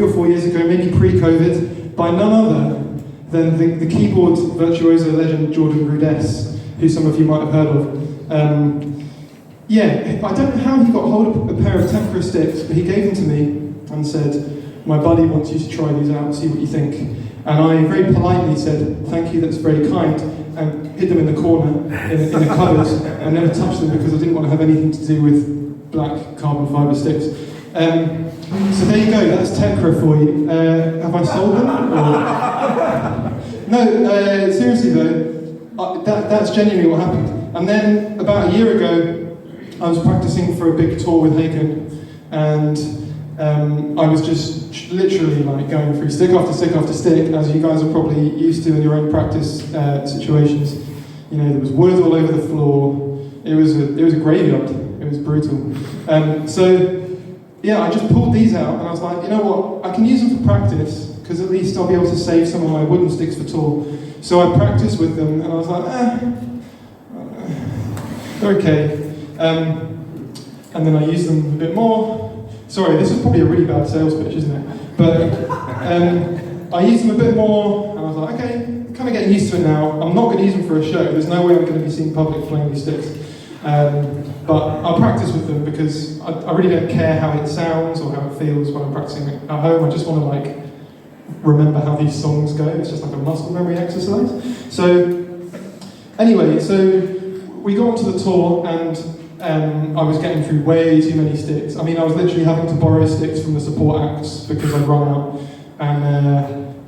3 or 4 years ago, maybe pre-COVID, by none other than the keyboard virtuoso legend Jordan Rudess, who some of you might have heard of. Yeah, I don't know how he got hold of a pair of Tecra sticks, but he gave them to me and said, "My buddy wants you to try these out and see what you think." And I very politely said, "Thank you, that's very kind," and hid them in the corner, in a cupboard, and never touched them because I didn't want to have anything to do with black carbon fibre sticks. So there you go, that's Tecra for you. Have I sold them? No, seriously though, that's genuinely what happened. And then about a year ago, I was practicing for a big tour with Haken, and I was just literally like going through stick after stick after stick, as you guys are probably used to in your own practice situations. You know, there was wood all over the floor. It was a graveyard. It was brutal. So yeah, I just pulled these out, and I was like, you know what? I can use them for practice because at least I'll be able to save some of my wooden sticks for tour. So I practiced with them, and I was like, they're okay. And then I used them a bit more. Sorry, this is probably a really bad sales pitch, isn't it? But I used them a bit more, and I was like, okay, I'm kind of getting used to it now. I'm not going to use them for a show. There's no way I'm going to be seen in public playing these sticks. But I'll practice with them because I really don't care how it sounds or how it feels when I'm practicing at home. I just want to like remember how these songs go. It's just like a muscle memory exercise. So anyway, so we got onto the tour, and I was getting through way too many sticks. I mean, I was literally having to borrow sticks from the support acts because I'd run out, and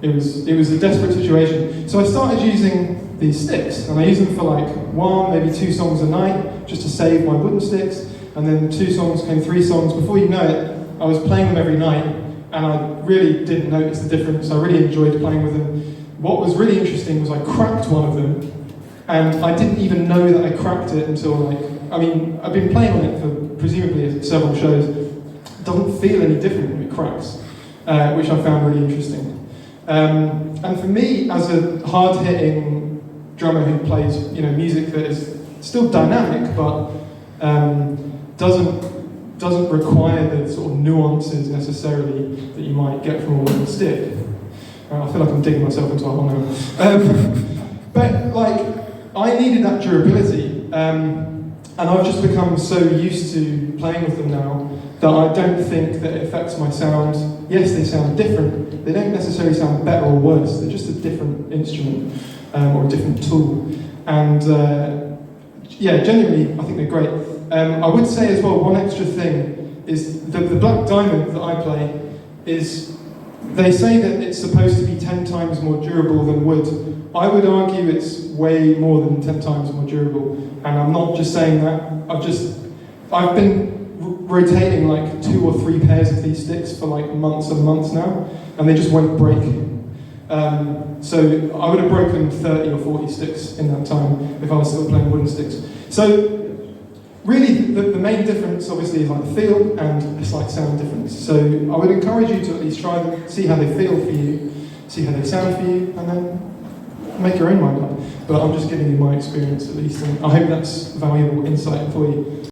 it was a desperate situation. So I started using these sticks, and I used them for like 1, maybe 2 songs a night, just to save my wooden sticks, and then 2 songs came 3 songs. Before you know it, I was playing them every night, and I really didn't notice the difference. I really enjoyed playing with them. What was really interesting was I cracked one of them, and I didn't even know that I cracked it until like, I mean, I've been playing on it for presumably several shows. It doesn't feel any different when it cracks, which I found really interesting. And for me, as a hard-hitting drummer who plays, you know, music that is still dynamic, but doesn't require the sort of nuances necessarily that you might get from a wooden stick. I feel like I'm digging myself into a hole now. But like, I needed that durability, and I've just become so used to playing with them now that I don't think that it affects my sound. Yes, they sound different. They don't necessarily sound better or worse. They're just a different instrument or a different tool. And yeah, genuinely, I think they're great. I would say as well, one extra thing is the Black Diamond that I play is, they say that it's supposed to be 10 times more durable than wood. I would argue it's way more than 10 times more durable, and I'm not just saying that. I've been rotating like 2 or 3 pairs of these sticks for like months and months now, and they just won't break. So I would have broken 30 or 40 sticks in that time if I was still playing wooden sticks. So really, the main difference obviously is like the feel and a slight sound difference. So I would encourage you to at least try them, see how they feel for you, see how they sound for you, and then make your own mind up. But I'm just giving you my experience at least, and I hope that's valuable insight for you.